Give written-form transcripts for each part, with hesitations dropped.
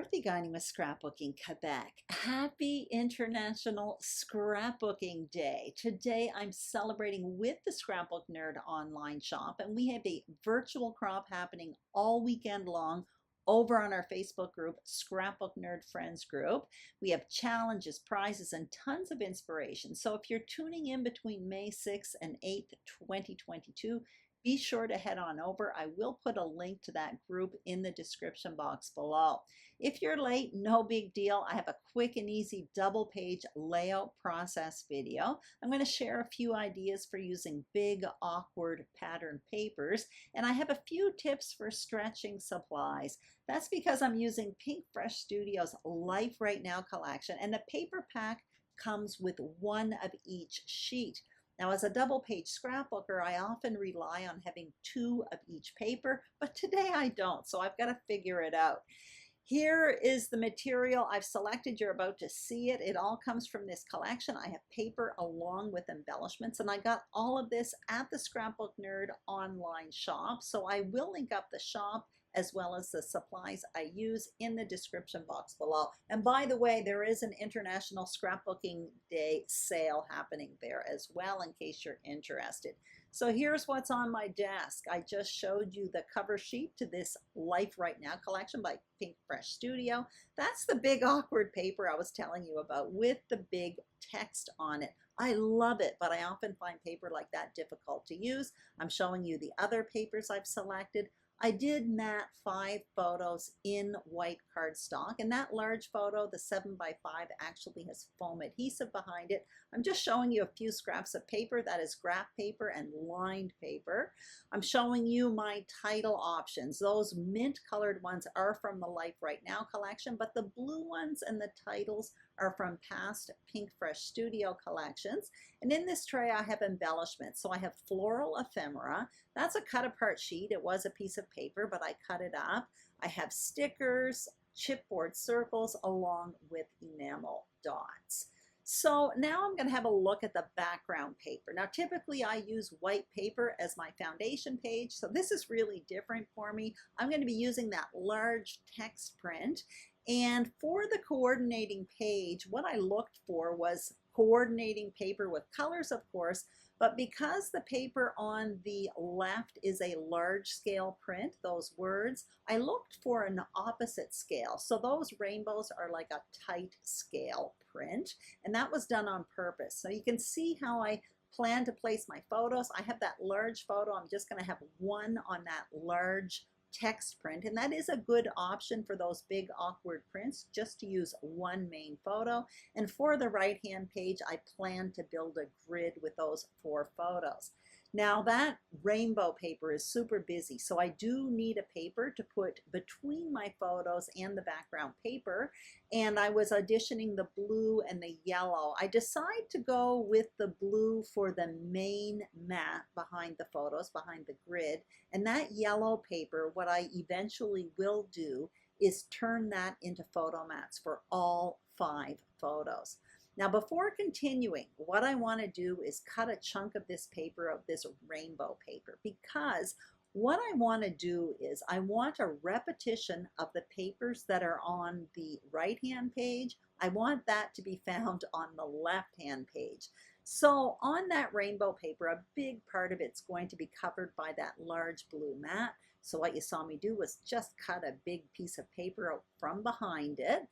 Dorothy Guining with Scrapbooking Quebec. Happy International Scrapbooking Day. Today I'm celebrating with the Scrapbook Nerd online shop, and we have a virtual crop happening all weekend long over on our Facebook group, Scrapbook Nerd Friends group. We have challenges, prizes, and tons of inspiration. So if you're tuning in between May 6th and 8th, 2022, be sure to head on over. I will put a link to that group in the description box below. If you're late, no big deal. I have a quick and easy double page layout process video. I'm going to share a few ideas for using big, awkward pattern papers, and I have a few tips for stretching supplies. That's because I'm using Pink Fresh Studios Life Right Now collection, and the paper pack comes with one of each sheet. Now, as a double page scrapbooker, I often rely on having two of each paper, but today I don't, so I've got to figure it out. Here is the material I've selected. You're about to see it. It all comes from this collection. I have paper along with embellishments, and I got all of this at the Scrapbook Nerd online shop, so I will link up the shop as well as the supplies I use in the description box below. And by the way, there is an International Scrapbooking Day sale happening there as well in case you're interested. So here's what's on my desk. I just showed you the cover sheet to this Life Right Now collection by Pink Fresh Studio. That's the big awkward paper I was telling you about with the big text on it. I love it, but I often find paper like that difficult to use. I'm showing you the other papers I've selected. I did mat 5 photos in white cardstock, and that large photo, the 7x5, actually has foam adhesive behind it. I'm just showing you a few scraps of paper. That is graph paper and lined paper. I'm showing you my title options. Those mint colored ones are from the Life Right Now collection, but the blue ones and the titles are from past Pink Fresh Studio collections. And in this tray I have embellishments. So I have floral ephemera. That's a cut apart sheet. It was a piece of paper, but I cut it up. I have stickers, chipboard circles, along with enamel dots. So now I'm going to have a look at the background paper. Now typically I use white paper as my foundation page, so this is really different for me. I'm going to be using that large text print, and for the coordinating page, what I looked for was coordinating paper with colors, of course, but because the paper on the left is a large scale print, those words, I looked for an opposite scale. So those rainbows are like a tight scale print, and that was done on purpose. So you can see how I plan to place my photos. I have that large photo. I'm just going to have one on that large text print, and that is a good option for those big awkward prints, just to use one main photo. And for the right hand page, I plan to build a grid with those 4 photos. Now that rainbow paper is super busy, so I do need a paper to put between my photos and the background paper, and I was auditioning the blue and the yellow. I decided to go with the blue for the main mat behind the photos, behind the grid, and that yellow paper, what I eventually will do is turn that into photo mats for all 5 photos. Now before continuing, what I want to do is cut a chunk of this paper, of this rainbow paper, because what I want to do is I want a repetition of the papers that are on the right hand page. I want that to be found on the left hand page. So on that rainbow paper, a big part of it's going to be covered by that large blue mat. So what you saw me do was just cut a big piece of paper out from behind it.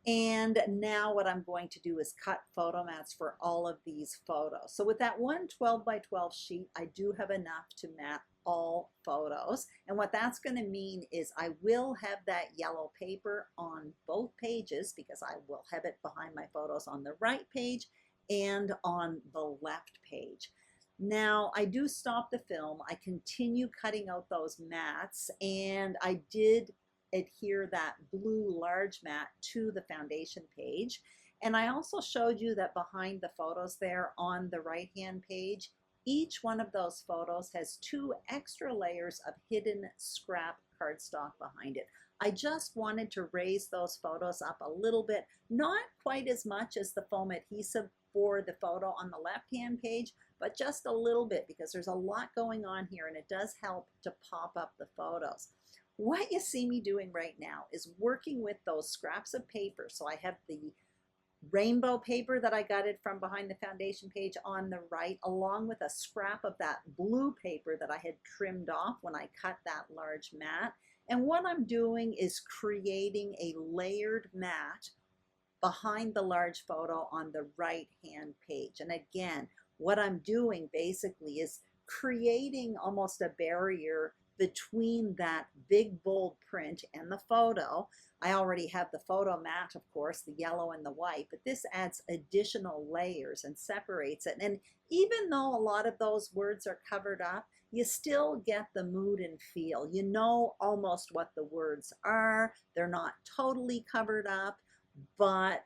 And now what I'm going to do is cut photo mats for all of these photos. So with that one 12x12 sheet, I do have enough to mat all photos. And what that's going to mean is I will have that yellow paper on both pages, because I will have it behind my photos on the right page and on the left page. Now I do stop the film. I continue cutting out those mats, and I did adhere that blue large mat to the foundation page. And I also showed you that behind the photos there on the right hand page, each one of those photos has 2 extra layers of hidden scrap cardstock behind it. I just wanted to raise those photos up a little bit, not quite as much as the foam adhesive for the photo on the left hand page, but just a little bit, because there's a lot going on here and it does help to pop up the photos. what you see me doing right now is working with those scraps of paper. So I have the rainbow paper that I got it from behind the foundation page on the right, along with a scrap of that blue paper that I had trimmed off when I cut that large mat. And what I'm doing is creating a layered mat behind the large photo on the right hand page. And again, what I'm doing basically is creating almost a barrier between that big bold print and the photo. I already have the photo mat, of course, the yellow and the white, but this adds additional layers and separates it. And even though a lot of those words are covered up, you still get the mood and feel. You know almost what the words are. They're not totally covered up, but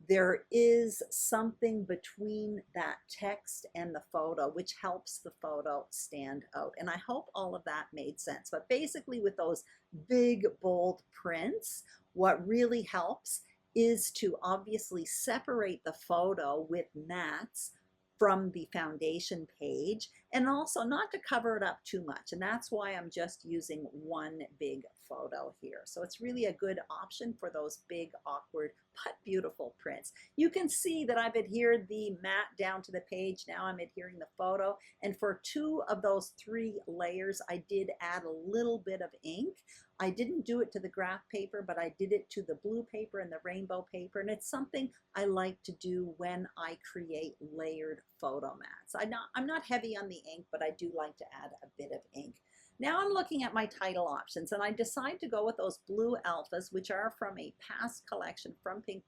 there is something between that text and the photo which helps the photo stand out. And I hope all of that made sense. But basically with those big bold prints, what really helps is to obviously separate the photo with mats from the foundation page, and also not to cover it up too much. And that's why I'm just using one big photo here. So it's really a good option for those big, awkward, but beautiful prints. You can see that I've adhered the mat down to the page. Now I'm adhering the photo. And for 2 of those 3 layers, I did add a little bit of ink. I didn't do it to the graph paper, but I did it to the blue paper and the rainbow paper. And it's something I like to do when I create layered photo mats. I'm not heavy on the ink, but I do like to add a bit of ink. Now I'm looking at my title options, and I decide to go with those blue alphas, which are from a past collection from Pink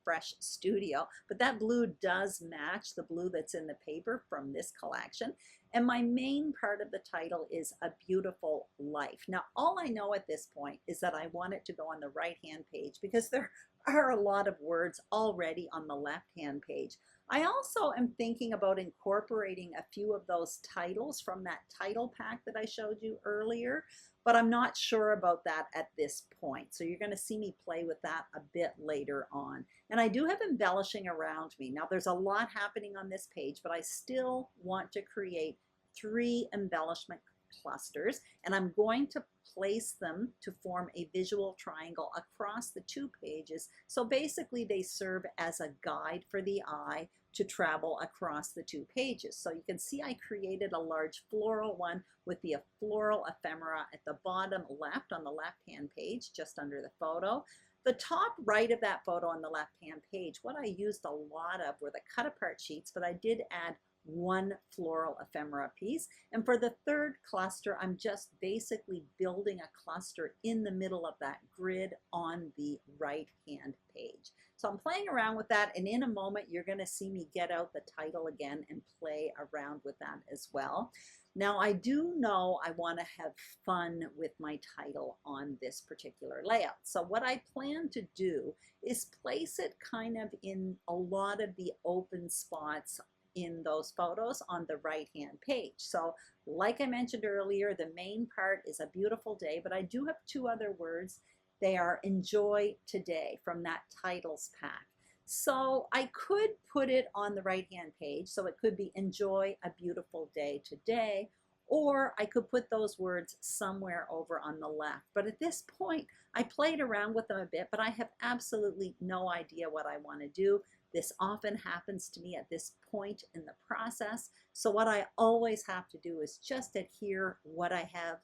Fresh Studio, but that blue does match the blue that's in the paper from this collection. And my main part of the title is A Beautiful Life. Now, all I know at this point is that I want it to go on the right-hand page because there are a lot of words already on the left-hand page. I also am thinking about incorporating a few of those titles from that title pack that I showed you earlier, but I'm not sure about that at this point. So you're going to see me play with that a bit later on. And I do have embellishing around me. Now there's a lot happening on this page, but I still want to create 3 embellishment clusters, and I'm going to place them to form a visual triangle across the 2 pages. So basically they serve as a guide for the eye to travel across the 2 pages. So you can see I created a large floral one with the floral ephemera at the bottom left on the left-hand page, just under the photo. The top right of that photo on the left-hand page, what I used a lot of were the cut-apart sheets, but I did add 1 floral ephemera piece. And for the 3rd cluster, I'm just basically building a cluster in the middle of that grid on the right-hand page. So I'm playing around with that, and in a moment you're going to see me get out the title again and play around with that as well. Now I do know I want to have fun with my title on this particular layout. So what I plan to do is place it kind of in a lot of the open spots in those photos on the right-hand page. So like I mentioned earlier, the main part is A Beautiful Day, but I do have 2 other words. They are Enjoy Today from that titles pack. So I could put it on the right-hand page, so it could be Enjoy a Beautiful Day Today, or I could put those words somewhere over on the left. But at this point, I played around with them a bit, but I have absolutely no idea what I want to do. This often happens to me at this point in the process. So what I always have to do is just adhere what I have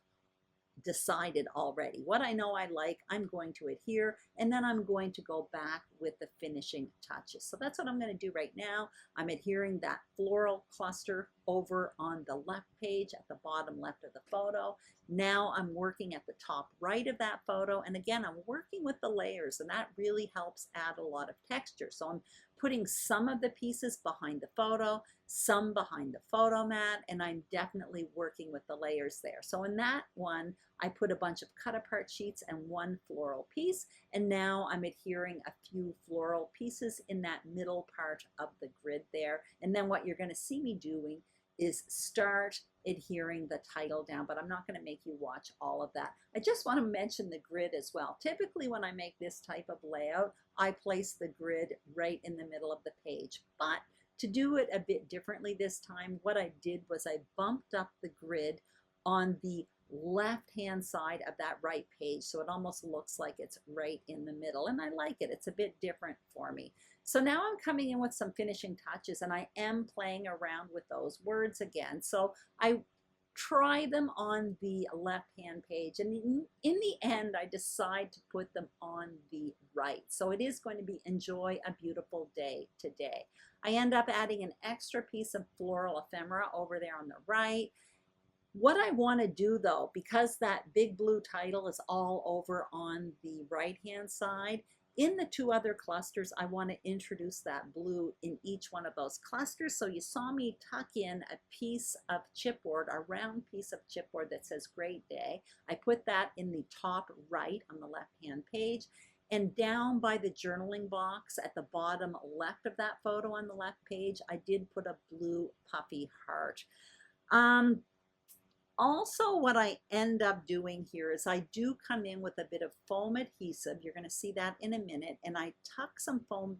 decided already. What I know I like, I'm going to adhere, and then I'm going to go back with the finishing touches. So that's what I'm going to do right now. I'm adhering that floral cluster over on the left page at the bottom left of the photo. Now I'm working at the top right of that photo, and again I'm working with the layers, and that really helps add a lot of texture. So I'm putting some of the pieces behind the photo, some behind the photo mat, and I'm definitely working with the layers there. So in that one, I put a bunch of cut apart sheets and 1 floral piece, and now I'm adhering a few floral pieces in that middle part of the grid there. And then what you're going to see me doing is start adhering the title down, but I'm not going to make you watch all of that. I just want to mention the grid as well. Typically when I make this type of layout, I place the grid right in the middle of the page, but to do it a bit differently this time, what I did was I bumped up the grid on the left hand side of that right page, so it almost looks like it's right in the middle, and I like it. It's a bit different for me. So now I'm coming in with some finishing touches, and I am playing around with those words again. So I try them on the left hand page, and in the end I decide to put them on the right. So it is going to be enjoy a beautiful day today. I end up adding an extra piece of floral ephemera over there on the right. What I want to do though, because that big blue title is all over on the right hand side, in the two other clusters, I want to introduce that blue in each one of those clusters. So you saw me tuck in a piece of chipboard, a round piece of chipboard that says Great Day. I put that in the top right on the left-hand page. And down by the journaling box at the bottom left of that photo on the left page, I did put a blue puffy heart. Also, what I end up doing here is I do come in with a bit of foam adhesive. You're going to see that in a minute. And I tuck some foam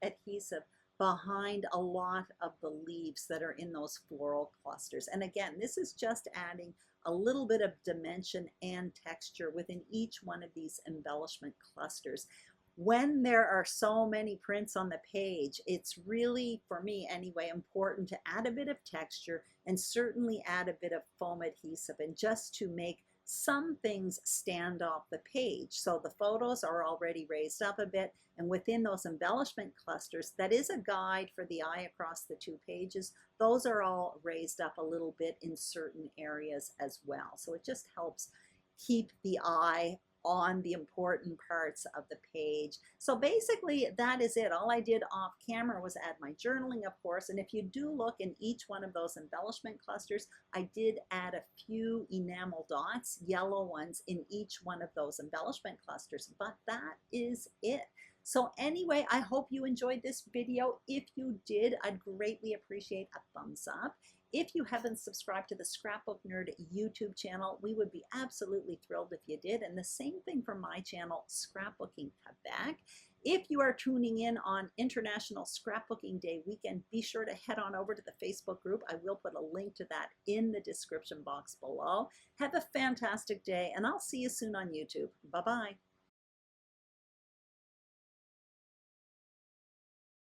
adhesive behind a lot of the leaves that are in those floral clusters. And again, this is just adding a little bit of dimension and texture within each one of these embellishment clusters. When there are so many prints on the page, it's really, for me anyway, important to add a bit of texture and certainly add a bit of foam adhesive, and just to make some things stand off the page. So the photos are already raised up a bit, and within those embellishment clusters, that is a guide for the eye across the two pages. Those are all raised up a little bit in certain areas as well. So it just helps keep the eye on the important parts of the page. So basically that is it. All I did off camera was add my journaling, of course, and if you do look in each one of those embellishment clusters, I did add a few enamel dots, yellow ones, in each one of those embellishment clusters, but that is it. So anyway, I hope you enjoyed this video. If you did, I'd greatly appreciate a thumbs up. If you haven't subscribed to the Scrapbook Nerd YouTube channel, we would be absolutely thrilled if you did. And the same thing for my channel, Scrapbooking Quebec. If you are tuning in on International Scrapbooking Day weekend, be sure to head on over to the Facebook group. I will put a link to that in the description box below. Have a fantastic day, and I'll see you soon on YouTube. Bye-bye.